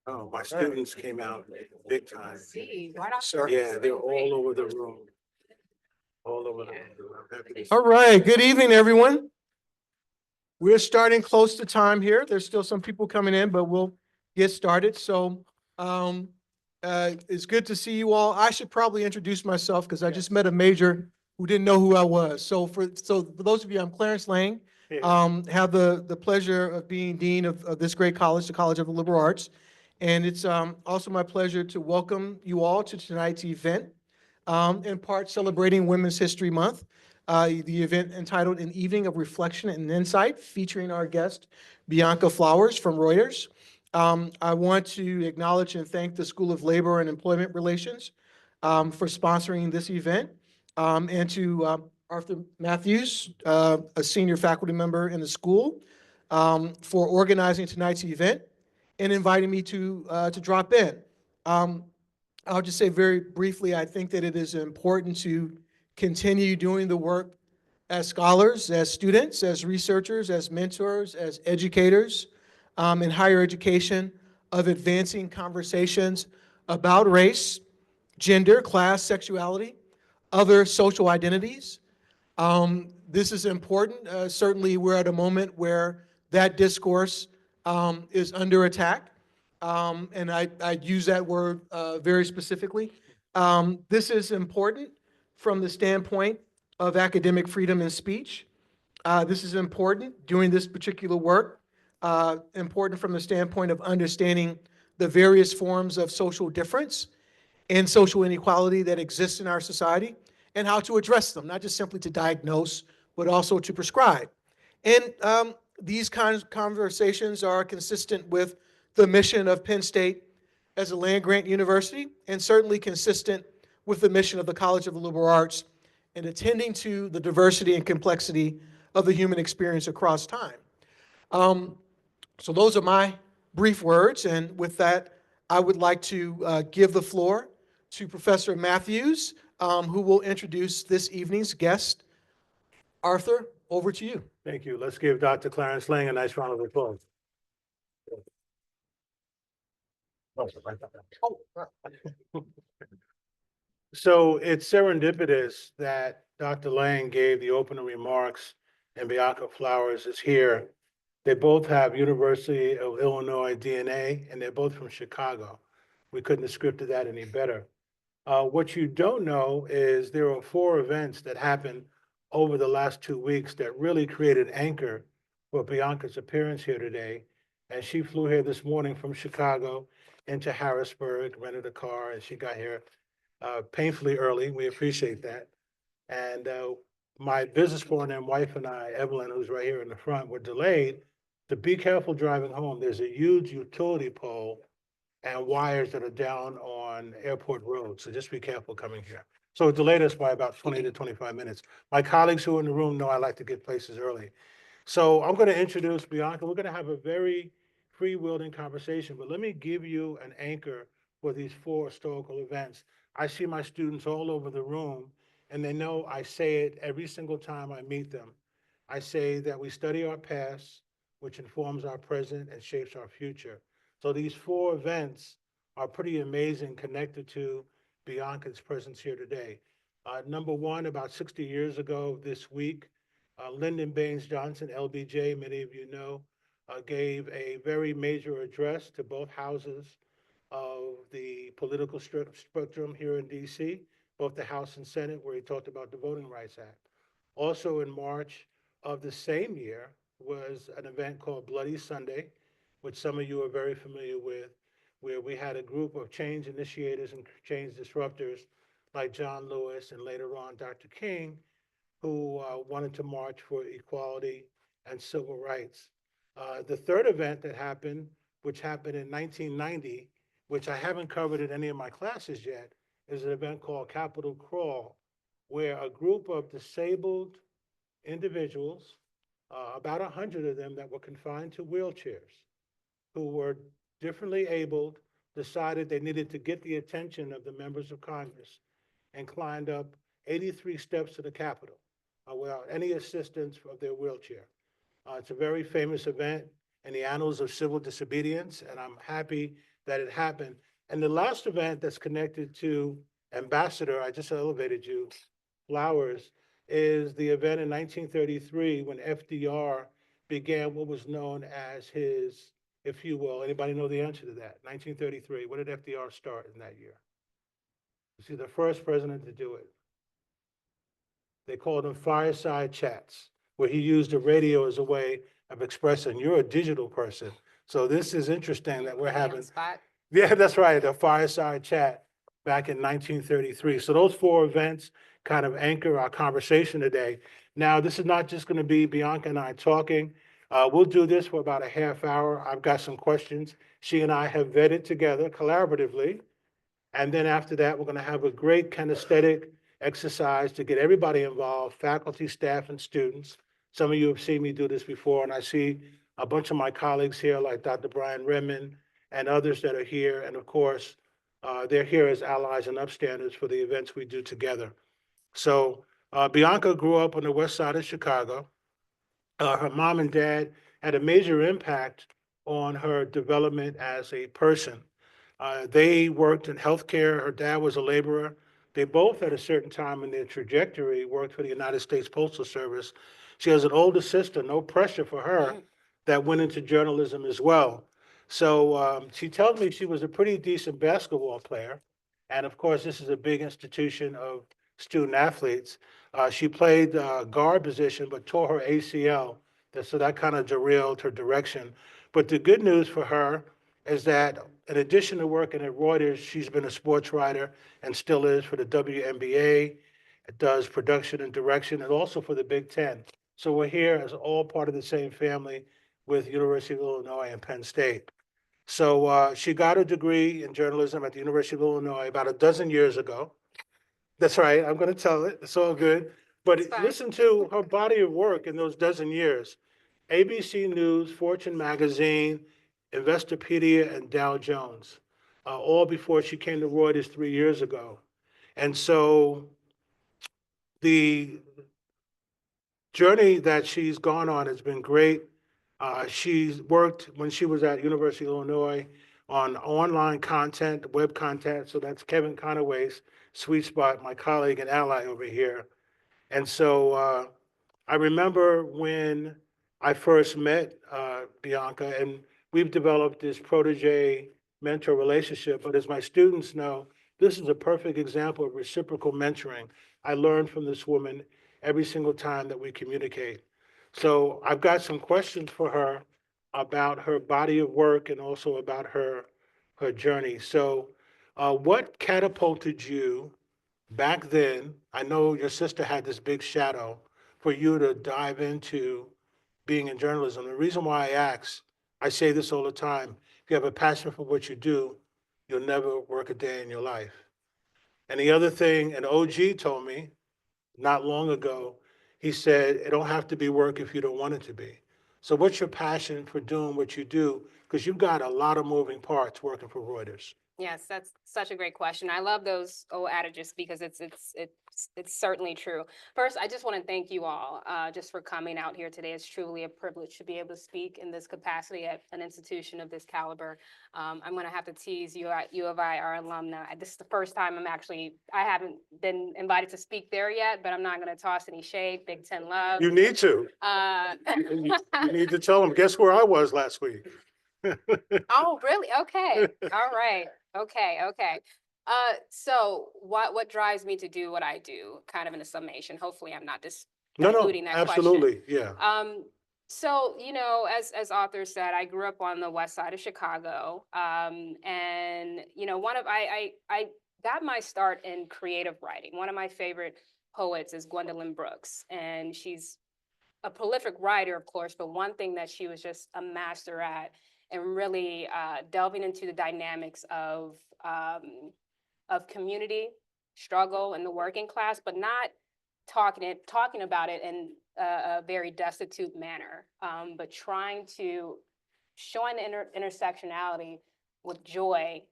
Oh, my students came out big time. See, why not? So, yeah, they're all over the room. All over the room. I'm happy to see All right, good evening, everyone. We're starting close to time here. There's still some people coming in, but we'll get started. So it's good to see you all. I should probably introduce myself because I just met a major who didn't know who I was. So for those of you, I'm Clarence Lang. Have the pleasure of being dean of this great college, the College of the Liberal Arts. And it's also my pleasure to welcome you all to tonight's event, in part celebrating Women's History Month. The event entitled An Evening of Reflection and Insight, featuring our guest, Bianca Flowers from Reuters. I want to acknowledge and thank the School of Labor and Employment Relations for sponsoring this event, and to Arthur Matthews, a senior faculty member in the school, for organizing tonight's event and inviting me to drop in. I'll just say very briefly, I think that it is important to continue doing the work as scholars, as students, as researchers, as mentors, as educators in higher education, of advancing conversations about race, gender, class, sexuality, other social identities. This is important. Certainly, we're at a moment where that discourse is under attack. And I use that word very specifically. This is important from the standpoint of academic freedom and speech. This is important doing this particular work, important from the standpoint of understanding the various forms of social difference and social inequality that exist in our society and how to address them, not just simply to diagnose, but also to prescribe. And these kinds of conversations are consistent with the mission of Penn State as a land-grant university, and certainly consistent with the mission of the College of the Liberal Arts in attending to the diversity and complexity of the human experience across time. So those are my brief words, and with that, I would like to give the floor to Professor Matthews, who will introduce this evening's guest. Arthur, over to you. Thank you. Let's give Dr. Clarence Lang a nice round of applause. So it's serendipitous that Dr. Lang gave the opening remarks and Bianca Flowers is here. They both have University of Illinois DNA, and they're both from Chicago. We couldn't have scripted that any better. What you don't know is there are 4 events that happened over the last 2 weeks that really created anchor for Bianca's appearance here today. And she flew here this morning from Chicago into Harrisburg, rented a car, and she got here painfully early. We appreciate that. And my business partner and wife and I, Evelyn, who's right here in the front, were delayed. To be careful driving home, there's a huge utility pole and wires that are down on Airport Road. So just be careful coming here. So it delayed us by about 20 to 25 minutes. My colleagues who are in the room know I like to get places early. So I'm going to introduce Bianca. We're going to have a very free-wheeling conversation, but let me give you an anchor for these 4 historical events. I see my students all over the room, and they know I say it every single time I meet them. I say that we study our past, which informs our present and shapes our future. So these 4 events are pretty amazing, connected to Bianca's presence here today. Number 1, about 60 years ago this week, Lyndon Baines Johnson, LBJ, many of you know, gave a very major address to both houses of the political spectrum here in DC, both the House and Senate, where he talked about the Voting Rights Act. Also in March of the same year was an event called Bloody Sunday, which some of you are very familiar with, where we had a group of change initiators and change disruptors like John Lewis and later on Dr. King, who wanted to march for equality and civil rights. The third event that happened, which happened in 1990, which I haven't covered in any of my classes yet, is an event called Capitol Crawl, where a group of disabled individuals, about 100 of them that were confined to wheelchairs, who were differently abled, decided they needed to get the attention of the members of Congress and climbed up 83 steps to the Capitol without any assistance of their wheelchair. It's a very famous event in the annals of civil disobedience, and I'm happy that it happened. And the last event that's connected to Ambassador, I just elevated you, Flowers, is the event in 1933 when FDR began what was known as his, if you will, anybody know the answer to that? 1933, what did FDR start in that year? Was he the first president to do it? They called them fireside chats, where he used the radio as a way of expressing, you're a digital person. So this is interesting that we're having, Spot. yeah, that's right, a fireside chat back in 1933. So those four events kind of anchor our conversation today. Now, this is not just going to be Bianca and I talking. We'll do this for about a half hour. I've got some questions she and I have vetted together collaboratively. And then after that, we're going to have a great kinesthetic exercise to get everybody involved, faculty, staff, and students. Some of you have seen me do this before, and I see a bunch of my colleagues here, like Dr. Brian Redmond and others that are here. And of course, they're here as allies and upstanders for the events we do together. So Bianca grew up on the west side of Chicago. Her mom and dad had a major impact on her development as a person. They worked in healthcare. Her dad was a laborer. They both, at a certain time in their trajectory, worked for the United States Postal Service. She has an older sister, no pressure for her, that went into journalism as well. So she tells me she was a pretty decent basketball player. And of course, this is a big institution of student athletes. She played guard position, but tore her ACL. So that kind of derailed her direction. But the good news for her is that in addition to working at Reuters, she's been a sports writer and still is for the WNBA. It does production and direction and also for the Big Ten. So we're here as all part of the same family with University of Illinois and Penn State. So she got a degree in journalism at the University of Illinois about a dozen years ago. That's right, I'm gonna tell it, it's all good. But It's fine. listen to her body of work in those dozen years. ABC News, Fortune Magazine, Investopedia, and Dow Jones, all before she came to Reuters 3 years ago. And so the journey that she's gone on has been great. She's worked when she was at University of Illinois on online content, web content. So that's Kevin Conaway's sweet spot, my colleague and ally over here. And so I remember when I first met Bianca, and we've developed this protege mentor relationship. But as my students know, this is a perfect example of reciprocal mentoring. I learn from this woman every single time that we communicate. So I've got some questions for her about her body of work and also about her journey. So what catapulted you back then? I know your sister had this big shadow for you to dive into being in journalism. The reason why I say this all the time, if you have a passion for what you do, you'll never work a day in your life. And the other thing, an OG told me not long ago, he said, it don't have to be work if you don't want it to be. So what's your passion for doing what you do? Because you've got a lot of moving parts working for Reuters. Yes, that's such a great question. I love those old adages because it's certainly true. First, I just want to thank you all just for coming out here today. It's truly a privilege to be able to speak in this capacity at an institution of this caliber. I'm going to have to tease you at U of I, our alumni. This is the first time I haven't been invited to speak there yet, but I'm not going to toss any shade. Big Ten love. You need to. You need to tell them, guess where I was last week? Oh, really? Okay. All right. Okay. So what drives me to do what I do, kind of in a summation? Hopefully I'm not just No, diluting that question. absolutely, yeah. So, as author said, I grew up on the west side of Chicago. And, I got my start in creative writing. One of my favorite poets is Gwendolyn Brooks, and she's a prolific writer, of course, but one thing that she was just a master at and really delving into the dynamics of community struggle in the working class, but not talking about it in a very destitute manner, but trying to showing the intersectionality with joy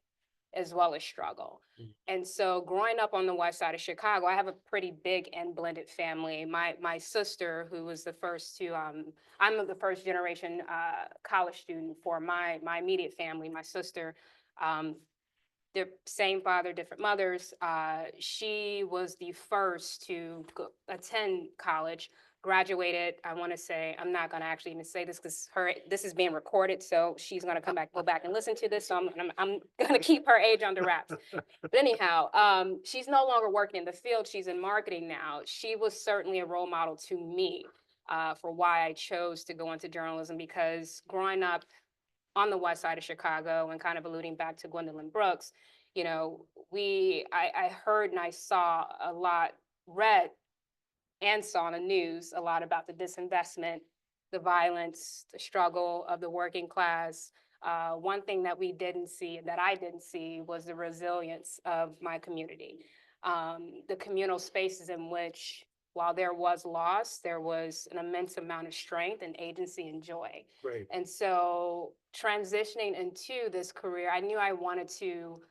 as well as struggle. And so growing up on the west side of Chicago, I have a pretty big and blended family. My sister, who was the first to, I'm the first generation college student for my immediate family. My sister The same father, different mothers. She was the first to attend college, graduated. I want to say, I'm not going to actually even say this because this is being recorded, so she's going to go back and listen to this. So I'm going to keep her age under wraps. But anyhow, she's no longer working in the field. She's in marketing now. She was certainly a role model to me for why I chose to go into journalism, because growing up on the west side of Chicago, and kind of alluding back to Gwendolyn Brooks, you know, I heard and I saw a lot, read and saw on the news a lot about the disinvestment, the violence, the struggle of the working class. One thing that we didn't see, that I didn't see, was the resilience of my community. The communal spaces in which, while there was loss, there was an immense amount of strength and agency and joy. Right. And so transitioning into this career, I knew I wanted to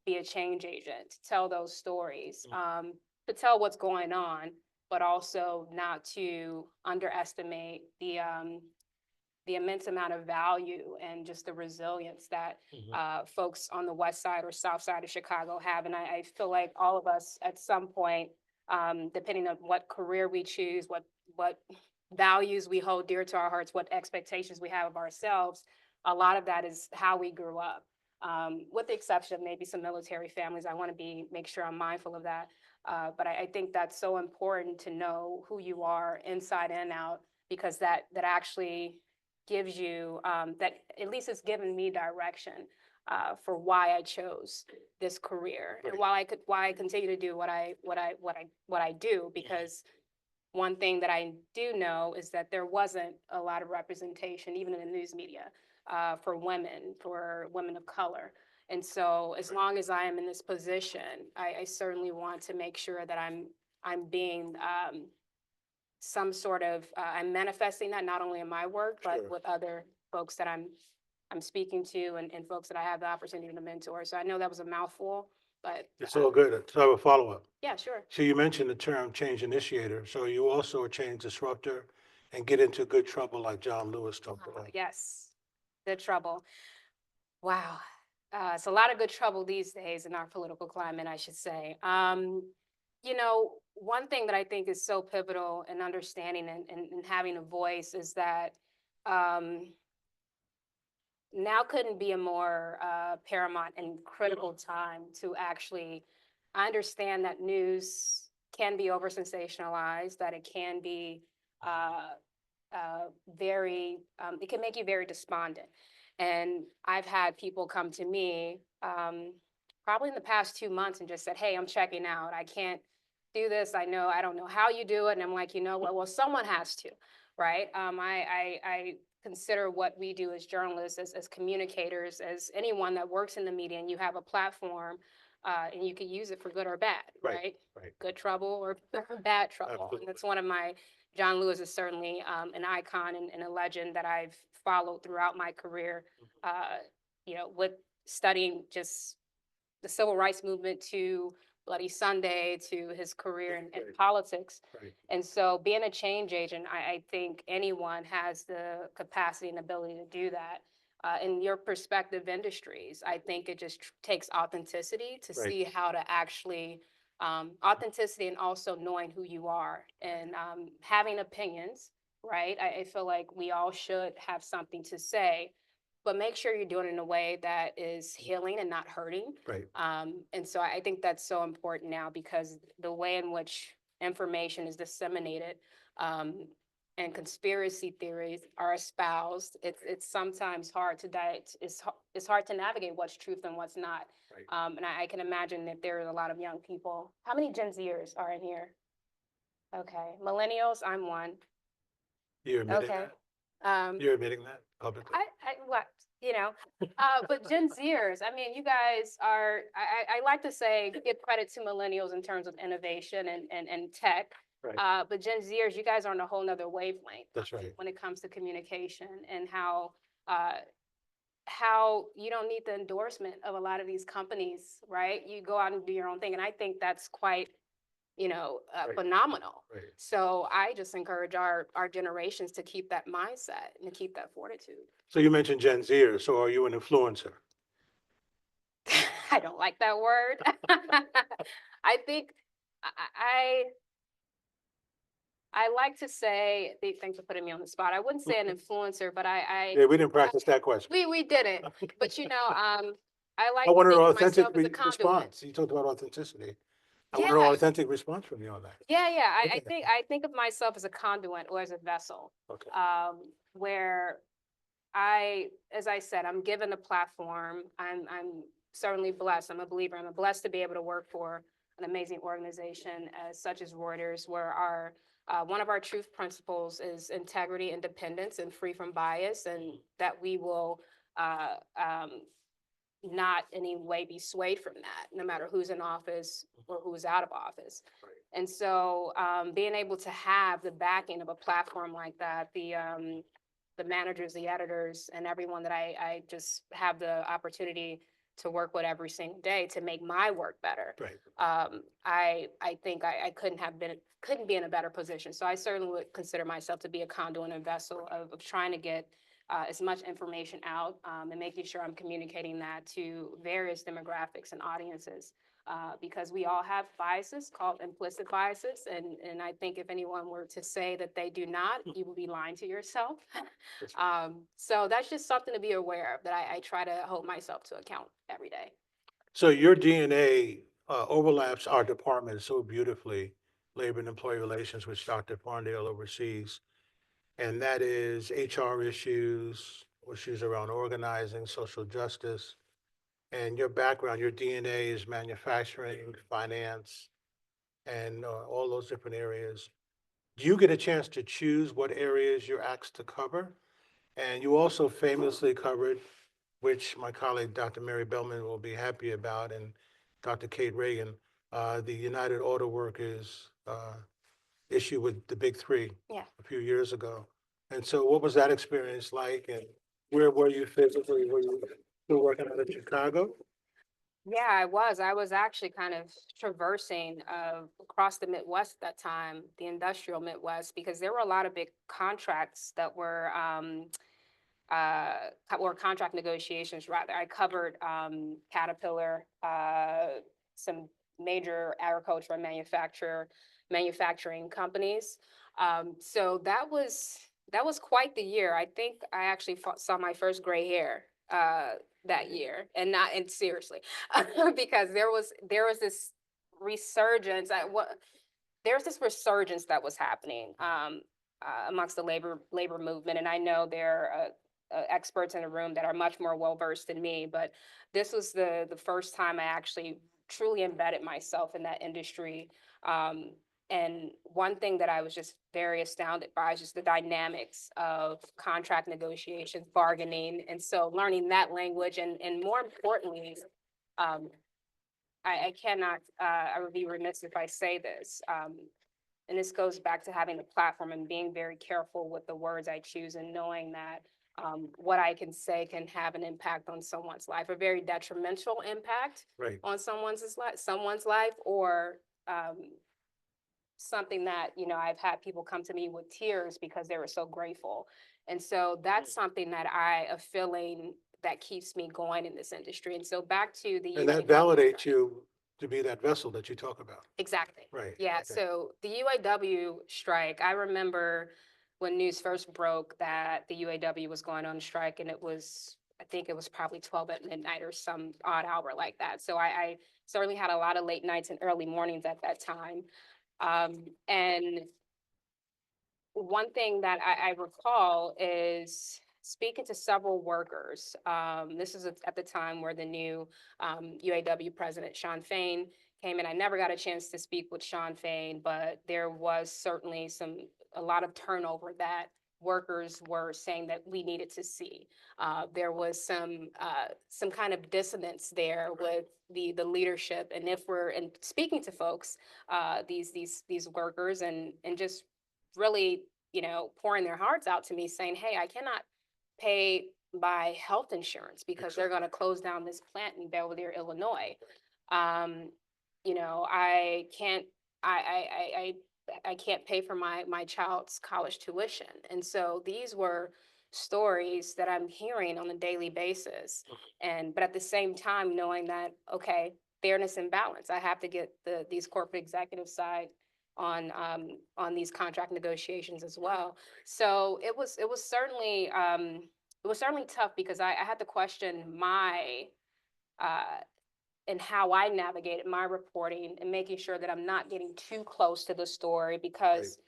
be a change agent, to tell those stories, to tell what's going on, but also not to underestimate the immense amount of value and just the resilience that folks on the west side or south side of Chicago have. And I feel like all of us at some point, depending on what career we choose, what values we hold dear to our hearts, what expectations we have of ourselves, a lot of that is how we grew up. With the exception of maybe some military families, I want to make sure I'm mindful of that. But I think that's so important to know who you are inside and out, because that actually gives you, that at least it's given me direction for why I chose this career, and why I continue to do what I do, because one thing that I do know is that there wasn't a lot of representation, even in the news media, for women of color. And so as long as I am in this position, I certainly want to make sure that I'm being some sort of, I'm manifesting that not only in my work, but Sure. with other folks that I'm speaking to, and folks that I have the opportunity to mentor. So I know that was a mouthful, but It's all good. So I have a follow-up. yeah, sure. So you mentioned the term change initiator. So you also a change disruptor and get into good trouble like John Lewis talked about. Yes, good trouble. Wow. It's a lot of good trouble these days in our political climate, I should say. You know, one thing that I think is so pivotal in understanding and having a voice is that now couldn't be a more paramount and critical time to actually understand that news can be over sensationalized, that it can be it can make you very despondent. And I've had people come to me probably in the past 2 months and just said, hey, I'm checking out. I can't do this. I don't know how you do it. And I'm like, you know what? Well, someone has to, right? I consider what we do as journalists, as communicators, as anyone that works in the media, and you have a platform and you can use it for good or bad, right? Right. Good trouble or bad trouble. Absolutely. And that's one of my, John Lewis is certainly an icon and a legend that I've followed throughout my career, you know, with studying just the civil rights movement to Bloody Sunday, to his career in Right. politics. Right. And so being a change agent, I think anyone has the capacity and ability to do that. In your perspective industries, I think it just takes authenticity to Right. see how to actually, authenticity, and also knowing who you are, and having opinions, right? I feel like we all should have something to say, but make sure you're doing it in a way that is healing and not hurting. Right. And so I think that's so important now, because the way in which information is disseminated and conspiracy theories are espoused, it's sometimes hard to it's hard to navigate what's truth and what's not. Right. And I can imagine that there are a lot of young people. How many Gen Zers are in here? Okay, millennials, I'm one. You're admitting Okay. that? You're admitting that publicly? What, you know, but Gen Zers, I mean, you guys are, I like to say, give credit to millennials in terms of innovation and tech. Right. But Gen Zers, you guys are on a whole nother wavelength. That's right. When it comes to communication, and how you don't need the endorsement of a lot of these companies, right? You go out and do your own thing. And I think that's quite, you know, Right. phenomenal. Right. So I just encourage our generations to keep that mindset and to keep that fortitude. So you mentioned Gen Zers. So are you an influencer? I don't like that word. I think I like to say, thanks for putting me on the spot. I wouldn't say an influencer, but Yeah, we didn't practice that question. we didn't. But I like I to wanted an think of authentic myself as a conduit. response. You talked about authenticity. I Yeah, want an authentic response from you on that. yeah. Okay. I think of myself as a conduit or as a vessel, Okay. where as I said, I'm given a platform. I'm certainly blessed. I'm a believer. I'm blessed to be able to work for an amazing organization such as Reuters, where one of our truth principles is integrity, independence, and free from bias, and that we will uh, um, not in any way be swayed from that, no matter who's in office or who's out of office. Right. And so being able to have the backing of a platform like that, the managers, the editors, and everyone that I just have the opportunity to work with every single day to make my work better. Right. I think I couldn't be in a better position. So I certainly would consider myself to be a conduit and vessel of trying to get as much information out and making sure I'm communicating that to various demographics and audiences. Because we all have biases called implicit biases. And I think if anyone were to say that they do not, you will be lying to yourself. That's right. So that's just something to be aware of that I try to hold myself to account every day. So your DNA overlaps our department so beautifully, Labor and Employee Relations, which Dr. Farndale oversees. And that is HR issues around organizing, social justice. And your background, your DNA is manufacturing, finance, and all those different areas. Do you get a chance to choose what areas you're asked to cover? And you also famously covered, which my colleague, Dr. Mary Bellman, will be happy about, and Dr. Kate Reagan, the United Auto Workers issue with the Big Three Yeah. a few years ago. And so what was that experience like? And where were you physically? Were you still working out of Chicago? Yeah, I was. I was actually kind of traversing across the Midwest at that time, the industrial Midwest, because there were a lot of big contracts that were contract negotiations rather. I covered Caterpillar, some major agricultural and manufacturing companies. So that was quite the year. I think I actually saw my first gray hair that year, and seriously, because there was this resurgence. There was this resurgence that was happening amongst the labor movement, and I know there are experts in the room that are much more well versed than me. But this was the first time I actually truly embedded myself in that industry. Um, and one thing that I was just very astounded by is just the dynamics of contract negotiations, bargaining, and so learning that language, and more importantly, um, I cannot, I would be remiss if I say this. And this goes back to having a platform and being very careful with the words I choose and knowing that what I can say can have an impact on someone's life, a very detrimental impact Right. on someone's life, or something that, I've had people come to me with tears because they were so grateful. And so that's something that a feeling that keeps me going in this industry. And so back to the And that UAW validates you to be that vessel that you talk about. Exactly. Right. Yeah. Okay. So the UAW strike, I remember when news first broke that the UAW was going on strike, and I think it was probably 12 at midnight or some odd hour like that. So I certainly had a lot of late nights and early mornings at that time. And one thing that I recall is speaking to several workers. This is at the time where the new UAW president, Sean Fain, came in. I never got a chance to speak with Sean Fain, but there was certainly a lot of turnover that workers were saying that we needed to see. There was some kind of dissonance there with the leadership, and if we're speaking to folks, these workers, and just really, pouring their hearts out to me saying, hey, I cannot pay my health insurance because they're going to close down this plant in Belvedere, Illinois. I can't, I can't pay for my child's college tuition. And so these were stories that I'm hearing on a daily basis. But at the same time, knowing that, okay, fairness and balance, I have to get these corporate executive side on these contract negotiations as well. So it was certainly tough because I had to question my, and how I navigated my reporting and making sure that I'm not getting too close to the story because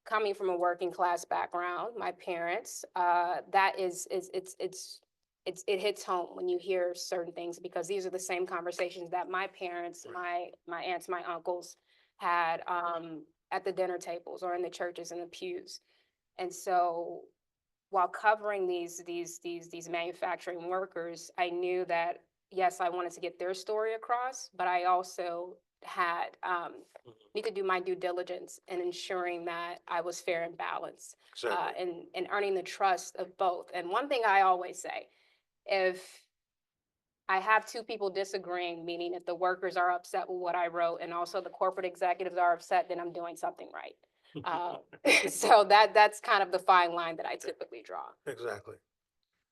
coming from a working class background, my parents, that it hits home when you hear certain things because these are the same conversations that my parents, my aunts, my uncles had at the dinner tables or in the churches and the pews. And so while covering these manufacturing workers, I knew that yes, I wanted to get their story across, but I also had need to do my due diligence in ensuring that I was fair and balanced, and earning the trust of both. And one thing I always say, if I have two people disagreeing, meaning if the workers are upset with what I wrote and also the corporate executives are upset, then I'm doing something right. So that's kind of the fine line that I typically draw. Exactly.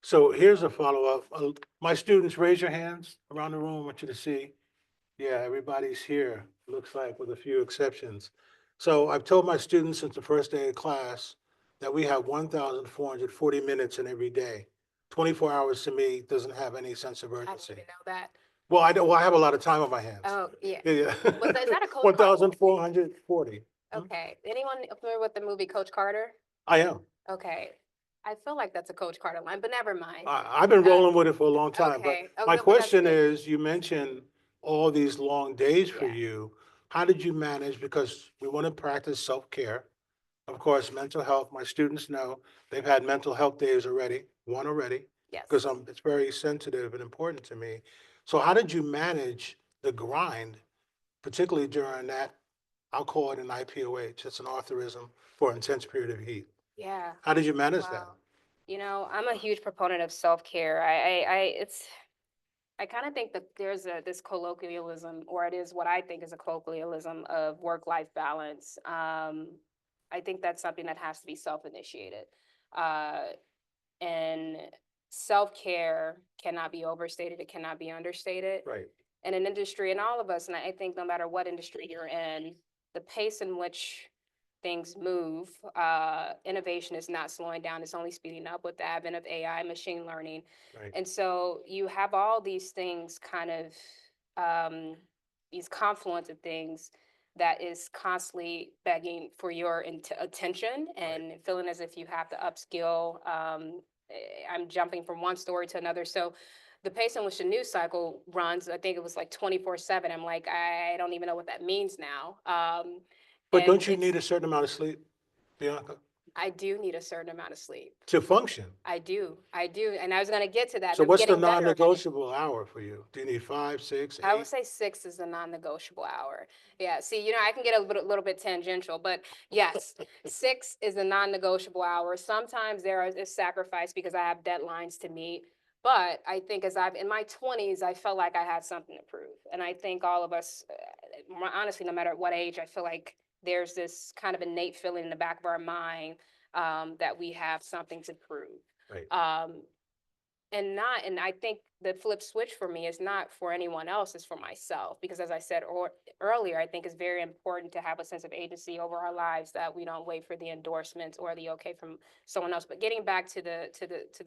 So here's a follow-up. My students, raise your hands around the room. I want you to see. Yeah, everybody's here, looks like, with a few exceptions. So I've told my students since the first day of class that we have 1,440 minutes in every day. 24 hours to me doesn't have any sense of I didn't urgency. even know that. Well, I have a lot of time on my hands. Oh, yeah. Yeah, Is that a Coach 1,440. Okay. Anyone familiar with the movie Coach Carter? I am. Okay. I feel like that's a Coach Carter line, but never mind. I've been rolling with it for a long time, but Okay. Oh, my no, but that's question good. is, you mentioned all these long days for Yeah. you. How did you manage? Because we want to practice self-care. Of course, mental health, my students know they've had mental health days already, one already, Yes. because it's very sensitive and important to me. So how did you manage the grind, particularly during that, I'll call it an IPOH, it's an authorism for intense period of heat. Yeah. How did you manage that? Wow. You know, I'm a huge proponent of self-care. I kind of think that there's this colloquialism, or it is what I think is a colloquialism of work-life balance. I think that's something that has to be self-initiated. Uh, and self-care cannot be overstated, it cannot be understated. Right. In an industry, and all of us, and I think no matter what industry you're in, the pace in which things move, innovation is not slowing down, it's only speeding up with the advent of AI, machine learning. Right. And so you have all these things kind of, these confluence of things that is constantly begging for your attention and feeling as if you have to upskill. I'm jumping from one story to another. So the pace in which the news cycle runs, I think it was like 24/7. I'm like, I don't even know what that means now. But And don't you it's, need a certain amount of sleep, Bianca, I do need a certain amount of sleep. to function? I do. And I was going to get to that. So I'm what's the getting better at it. non-negotiable hour for you? Do you need 5, 6, I would 8? say 6 is a non-negotiable hour. Yeah, see, you know, I can get a little bit tangential, but yes, 6 is a non-negotiable hour. Sometimes there is sacrifice because I have deadlines to meet. But I think in my 20s, I felt like I had something to prove. And I think all of us, honestly, no matter what age, I feel like there's this kind of innate feeling in the back of our mind that we have something to prove. Right. And I think the flip switch for me is not for anyone else, it's for myself. Because as I said earlier, I think it's very important to have a sense of agency over our lives, that we don't wait for the endorsements or the okay from someone else. But getting back to the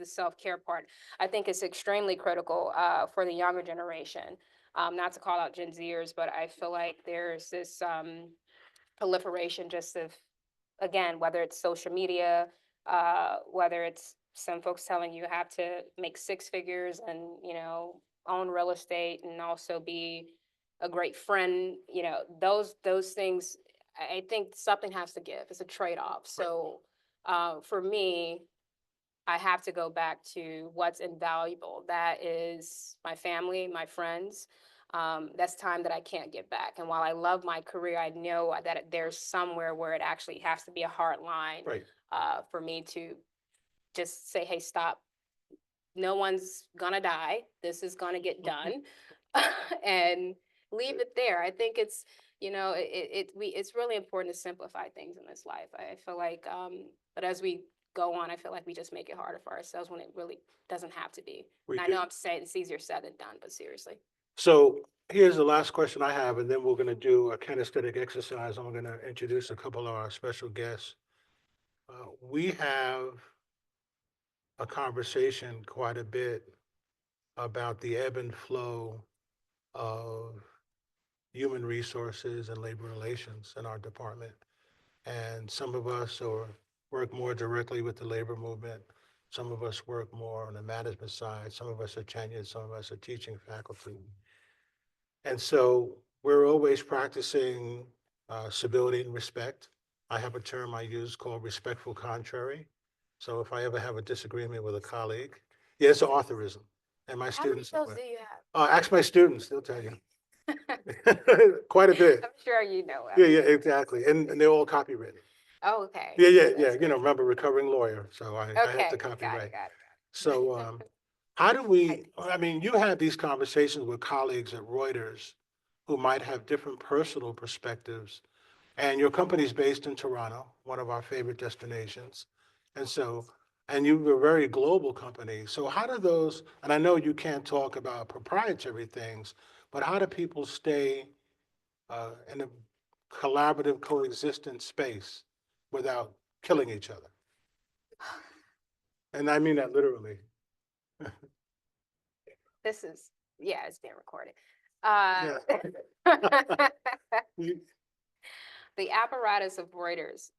self-care part, I think it's extremely critical for the younger generation. Not to call out Gen Zers, but I feel like there's this proliferation just of, again, whether it's social media, whether it's some folks telling you have to make 6 figures and, you know, own real estate and also be a great friend, you know, those things, I think something has to give. It's a trade-off. So for me, I have to go back to what's invaluable. That is my family, my friends. That's time that I can't get back. And while I love my career, I know that there's somewhere where it actually has to be a hard line Right. for me to just say, hey, stop. No one's gonna die. This is gonna get done, and leave it there. I think it's, you know, it's really important to simplify things in this life. I feel like, but as we go on, I feel like we just make it harder for ourselves when it really doesn't have to be. We And I do. know I'm saying it's easier said than done, but seriously. So here's the last question I have, and then we're gonna do a kinesthetic exercise. I'm gonna introduce a couple of our special guests. We have a conversation quite a bit about the ebb and flow of human resources and labor relations in our department. And some of us work more directly with the labor movement. Some of us work more on the management side. Some of us are tenured. Some of us are teaching faculty. And so we're always practicing civility and respect. I have a term I use called respectful contrary. So if I ever have a disagreement with a colleague, yeah, it's an authorism. And my How many of students, those do you have? ask my students, they'll tell you. Quite a bit. I'm sure you know. Yeah, yeah, exactly. And they're all copywritten. Oh, okay. Yeah, yeah, yeah. That's You know, great. remember recovering lawyer, so I have Okay, to got it, copyright. got it. So how do we, I mean, you had these conversations with colleagues at Reuters who might have different personal perspectives. And your company's based in Toronto, one of our favorite destinations. And so, and you're a very global company. So how do those, and I know you can't talk about proprietary things, but how do people stay in a collaborative, coexistent space without killing each other? And I mean that literally. This is, yeah, it's being recorded. You- The apparatus of Reuters.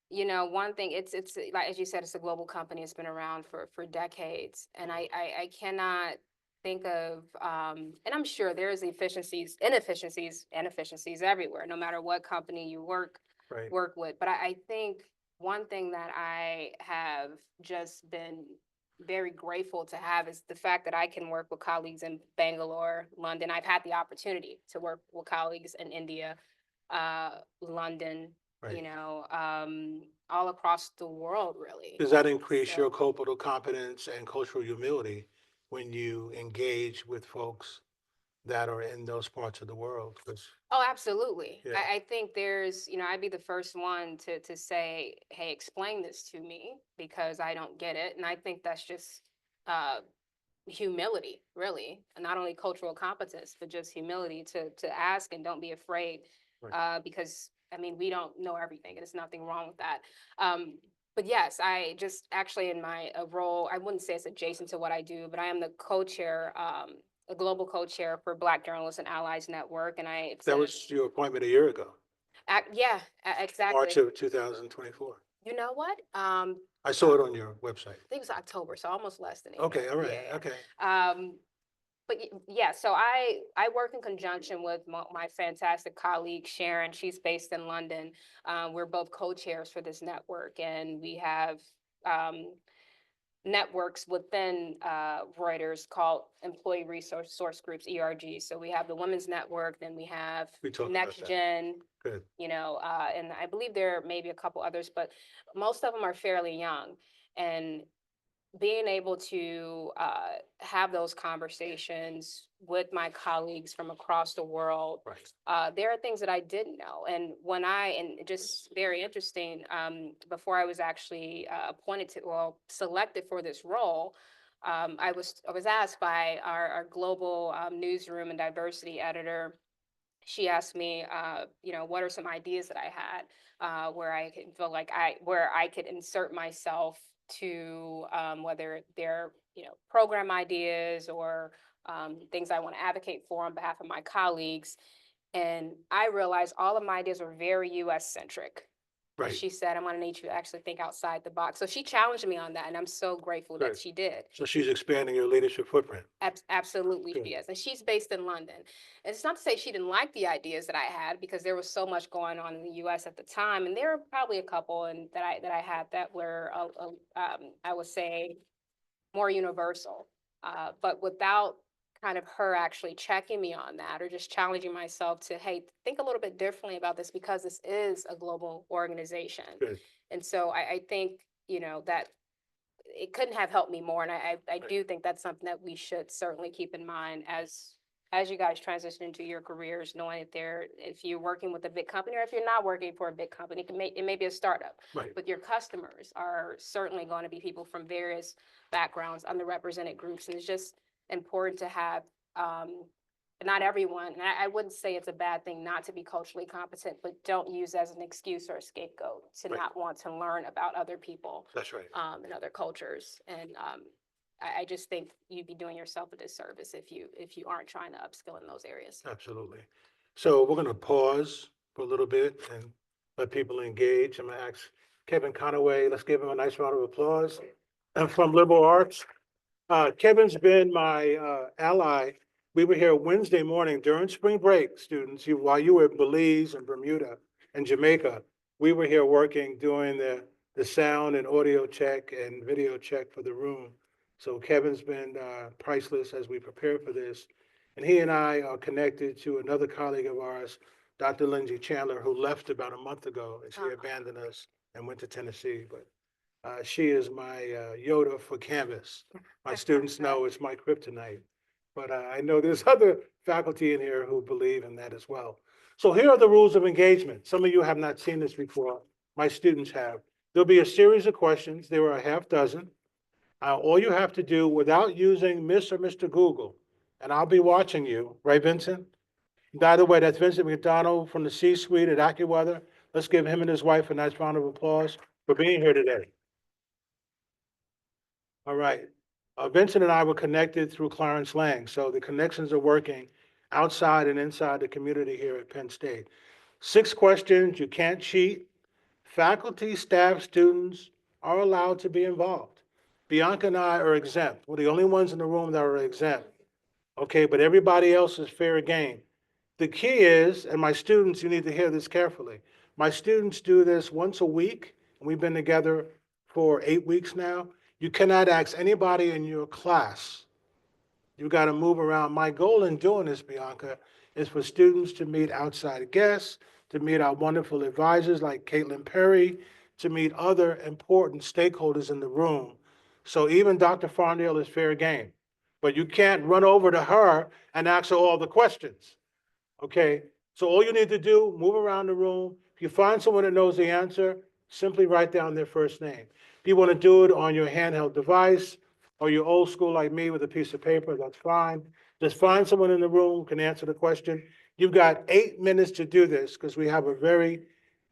You know, one thing, it's like, as you said, it's a global company. It's been around for decades. And I cannot think of, and I'm sure there's inefficiencies and efficiencies everywhere, no matter what company you Right. work with. But I think one thing that I have just been very grateful to have is the fact that I can work with colleagues in Bangalore, London. I've had the opportunity to work with colleagues in India, London, Right. you know, all across the world, really. Does that increase your So- cultural competence and cultural humility when you engage with folks that are in those parts of the world? 'Cause- Oh, absolutely. Yeah. I think there's, you know, I'd be the first one to say, hey, explain this to me because I don't get it. And I think that's just uh, humility, really, and not only cultural competence, but just humility to ask and don't be afraid. Right. Because I mean, we don't know everything, and there's nothing wrong with that. But yes, I just actually in my role, I wouldn't say it's adjacent to what I do, but I am the co-chair, a global co-chair for Black Journalists and Allies Network, and That was your appointment a year ago, yeah, exactly. March of 2024. You know what? I saw it on your website. I think it was October, so almost less than a Okay, year. all right, Yeah. okay. But yeah, so I work in conjunction with my fantastic colleague Sharon. She's based in London. We're both co-chairs for this network, and we have networks within Reuters called Employee Resource Source Groups (ERG). So we have the Women's Network, then we have We talked about Next that. Gen. Good. You know, and I believe there may be a couple others, but most of them are fairly young. And being able to have those conversations with my colleagues from across the world, Right. there are things that I didn't know. And and just very interesting, before I was actually selected for this role, I was asked by our global newsroom and diversity editor. She asked me, you know, what are some ideas that I had where I could feel like where I could insert myself to whether they're, you know, program ideas or things I want to advocate for on behalf of my colleagues. And I realized all of my ideas were very US centric. And Right. she said, I'm going to need you to actually think outside the box. So she challenged me on that. And I'm so grateful that Good. she did. So she's expanding your leadership footprint. Absolutely, Good. she is. And she's based in London. And it's not to say she didn't like the ideas that I had because there was so much going on in the US at the time. And there were probably a couple that I had that were, I would say, more universal. But without kind of her actually checking me on that or just challenging myself to, hey, think a little bit differently about this because this is a global organization. Good. And so I think, you know, that it couldn't have helped me more. And I do think that's something that we should certainly keep in mind as as you guys transition into your careers, knowing that if you're working with a big company or if you're not working for a big company, it may be a startup. Right. But your customers are certainly going to be people from various backgrounds, underrepresented groups, and it's just important to have, not everyone, and I wouldn't say it's a bad thing not to be culturally competent, but don't use as an excuse or a scapegoat to Right. not want to learn about other people, That's right. and other cultures. And I just think you'd be doing yourself a disservice if you aren't trying to upskill in those areas. Absolutely. So we're going to pause for a little bit and let people engage. I'm going to ask Kevin Conaway, let's give him a nice round of applause. And from Liberal Arts, Kevin's been my ally. We were here Wednesday morning during spring break, students, while you were in Belize and Bermuda and Jamaica. We were here working, doing the sound and audio check and video check for the room. So Kevin's been priceless as we prepare for this. And he and I are connected to another colleague of ours, Dr. Lindsay Chandler, who left about a month ago, and she abandoned us and went to Tennessee. But she is my Yoda for Canvas. My students know it's my kryptonite. But I know there's other faculty in here who believe in that as well. So here are the rules of engagement. Some of you have not seen this before. My students have. There'll be a series of questions. There are a half dozen. All you have to do without using Miss or Mr. Google, and I'll be watching you, right, Vincent? By the way, that's Vincent McDonald from the C-suite at AccuWeather. Let's give him and his wife a nice round of applause for being here today. All right. Vincent and I were connected through Clarence Lang, so the connections are working outside and inside the community here at Penn State. 6 questions, you can't cheat. Faculty, staff, students are allowed to be involved. Bianca and I are exempt. We're the only ones in the room that are exempt. Okay, but everybody else is fair game. The key is, and my students, you need to hear this carefully. My students do this once a week, and we've been together for 8 weeks now. You cannot ask anybody in your class. You got to move around. My goal in doing this, Bianca, is for students to meet outside guests, to meet our wonderful advisors like Caitlin Perry, to meet other important stakeholders in the room. So even Dr. Farndale is fair game, but you can't run over to her and ask her all the questions. Okay, so all you need to do, move around the room. If you find someone that knows the answer, simply write down their first name. If you want to do it on your handheld device or you're old school like me with a piece of paper, that's fine. Just find someone in the room who can answer the question. You've got 8 minutes to do this because we have a very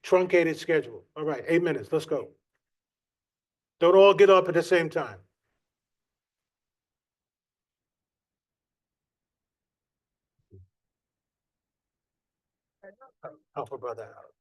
truncated schedule. All right, 8 minutes, let's go. Don't all get up at the same time. Help a brother out.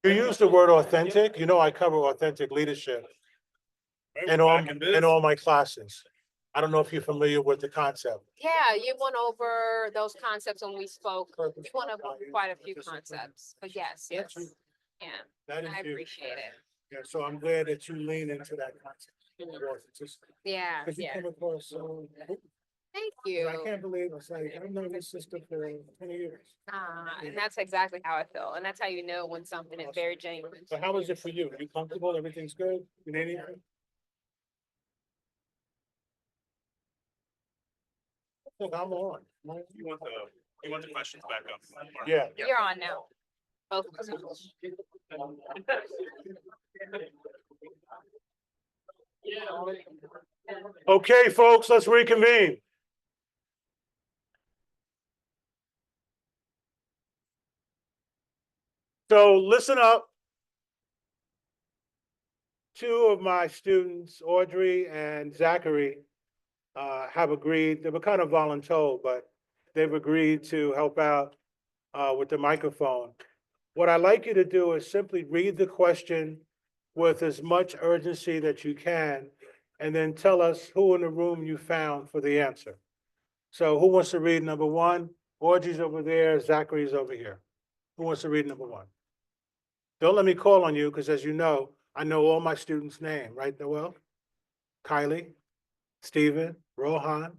You use the word authentic. You know, I cover authentic leadership in all my classes. I don't know if you're familiar with the concept. Yeah, you went over those concepts when we spoke. You went over quite a few concepts, but yes, yeah, That is I you. appreciate it. Yeah, so I'm glad that you lean into that concept. Yeah, Because you yeah. come across so, Thank I you. can't believe it's like, I've known this sister for 20 years. And that's exactly how I feel. And that's how you know when something is very genuine. So how is it for you? Are you comfortable? Everything's good? You need anything? Look, I'm on. You want the questions back up? Yeah. You're on now. Both of us. Okay, folks, let's reconvene. So listen up. Two of my students, Audrey and Zachary, have agreed, they were kind of voluntold, but they've agreed to help out with the microphone. What I'd like you to do is simply read the question with as much urgency that you can, and then tell us who in the room you found for the answer. So who wants to read number one? Audrey's over there, Zachary's over here. Who wants to read number one? Don't let me call on you, because as you know, I know all my students' name, right, Noel? Kylie, Stephen, Rohan.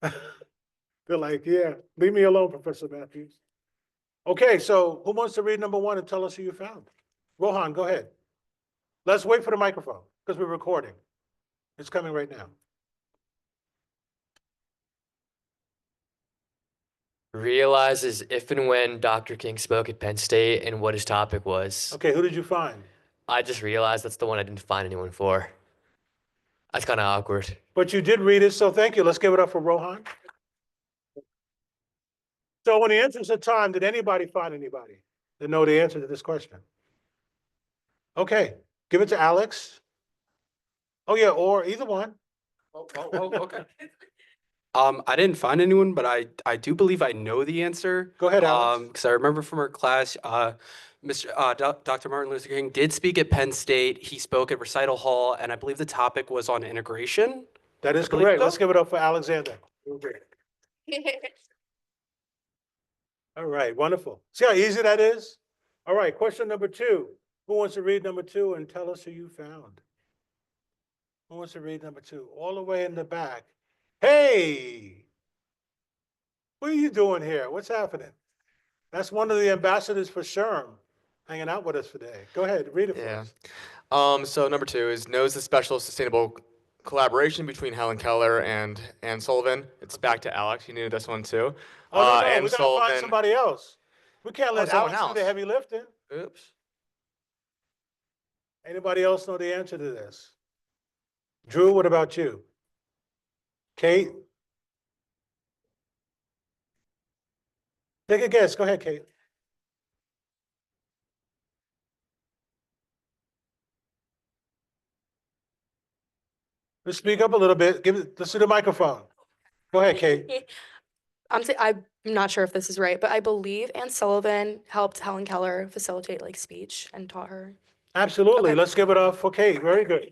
They're like, yeah, leave me alone, Professor Matthews. Okay, so who wants to read number one and tell us who you found? Rohan, go ahead. Let's wait for the microphone, because we're recording. It's coming right now. Realizes if and when Dr. King spoke at Penn State and what his topic was. Okay, who did you find? I just realized that's the one I didn't find anyone for. That's kind of awkward. But you did read it, so thank you. Let's give it up for Rohan. So in the interest of time, did anybody find anybody that know the answer to this question? Okay, give it to Alex. Oh yeah, or either one. Okay. I didn't find anyone, but I do believe I know the answer. Go ahead, Alex. Because I remember from our class, Dr. Martin Luther King did speak at Penn State. He spoke at Recital Hall, and I believe the topic was on integration. That is I believe correct. so. Let's give it up for Alexander. All right, wonderful. See how easy that is? All right, question number two. Who wants to read number two and tell us who you found? Who wants to read number two? All the way in the back. Hey, what are you doing here? What's happening? That's one of the ambassadors for SHRM hanging out with us today. Go ahead, read it for Yeah. us. So number two is knows the special sustainable collaboration between Helen Keller and Ann Sullivan. It's back to Alex. You knew this one too. Oh, no, Ann we gotta find somebody else. We can't let someone Alex do the else. heavy lifting. Oops. Anybody else know the answer to this? Drew, what about you? Kate? Take a guess. Go ahead, Kate. Let's speak up a little bit. Let's do the microphone. Go ahead, Kate. I'm not sure if this is right, but I believe Ann Sullivan helped Helen Keller facilitate like speech and taught her. Absolutely. Okay. Let's give it up for Kate. Very good.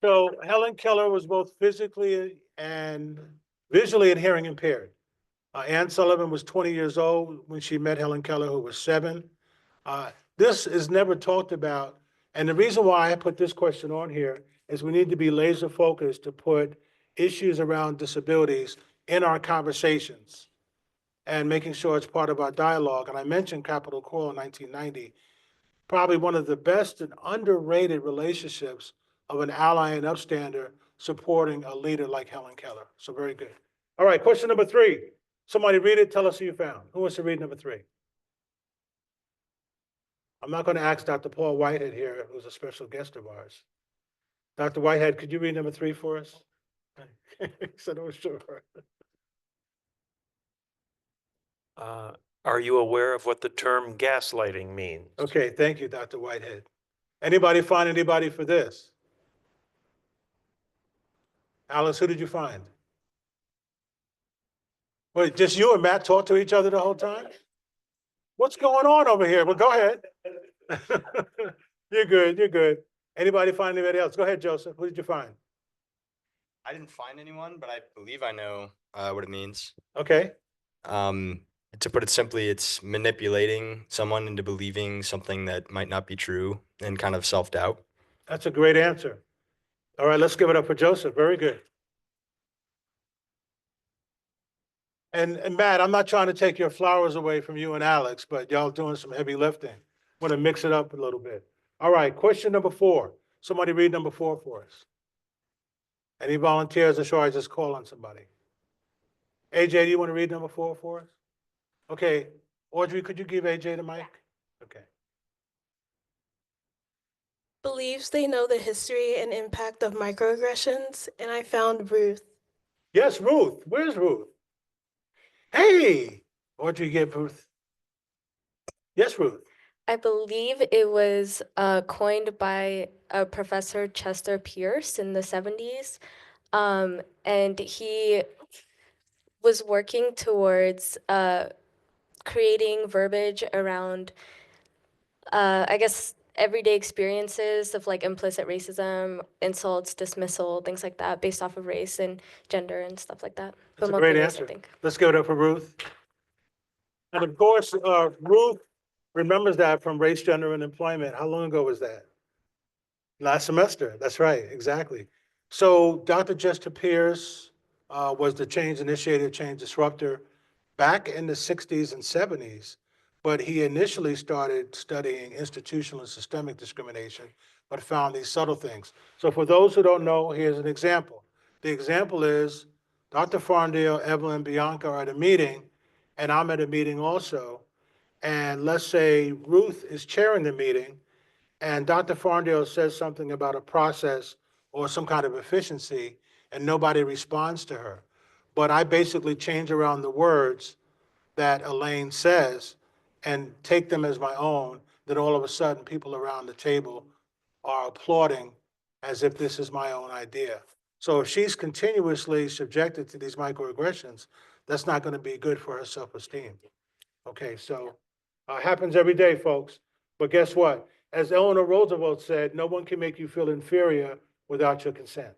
So Helen Keller was both physically and visually and hearing impaired. Ann Sullivan was 20 years old when she met Helen Keller, who was 7. This is never talked about. And the reason why I put this question on here is we need to be laser focused to put issues around disabilities in our conversations and making sure it's part of our dialogue. And I mentioned Capitol Call in 1990, probably one of the best and underrated relationships of an ally and upstander supporting a leader like Helen Keller. So very good. All right, question number 3. Somebody read it, tell us who you found. Who wants to read number 3? I'm not going to ask Dr. Paul Whitehead here, who's a special guest of ours. Dr. Whitehead, could you read number 3 for us? He said, oh, sure. Are you aware of what the term gaslighting means? Okay, thank you, Dr. Whitehead. Anybody find anybody for this? Alice, who did you find? Wait, just you and Matt talk to each other the whole time? What's going on over here? Well, go ahead. You're good, you're good. Anybody find anybody else? Go ahead, Joseph. What did you find? I didn't find anyone, but I believe I know what it means. Okay, To put it simply, it's manipulating someone into believing something that might not be true and kind of self-doubt. that's a great answer. All right, let's give it up for Joseph. Very good. And Matt, I'm not trying to take your flowers away from you and Alex, but y'all doing some heavy lifting. Want to mix it up a little bit. All right, question number 4. Somebody read number 4 for us. Any volunteers, or should I just call on somebody? AJ, do you want to read number 4 for us? Okay, Audrey, could you give AJ the mic? Okay. Believes they know the history and impact of microaggressions, and I found Ruth. Yes, Ruth. Where's Ruth? Hey, Audrey, get Ruth. Yes, Ruth. I believe it was coined by Professor Chester Pierce in the 70s. And he was working towards creating verbiage around, I guess, everyday experiences of like implicit racism, insults, dismissal, things like that, based off of race and gender and stuff like that. That's a But great mostly race, I answer. think. Let's give it up for Ruth. And of course, Ruth remembers that from Race, Gender, and Employment. How long ago was that? Last semester. That's right, exactly. So Dr. Chester Pierce was the change initiator, change disruptor back in the 60s and 70s. But he initially started studying institutional and systemic discrimination, but found these subtle things. So for those who don't know, here's an example. The example is Dr. Farndale, Evelyn, Bianca are at a meeting, and I'm at a meeting also. And let's say Ruth is chairing the meeting, and Dr. Farndale says something about a process or some kind of efficiency, and nobody responds to her. But I basically change around the words that Elaine says and take them as my own, then all of a sudden people around the table are applauding as if this is my own idea. So if she's continuously subjected to these microaggressions, that's not going to be good for her self-esteem. Okay, so happens every day, folks. But guess what? As Eleanor Roosevelt said, no one can make you feel inferior without your consent.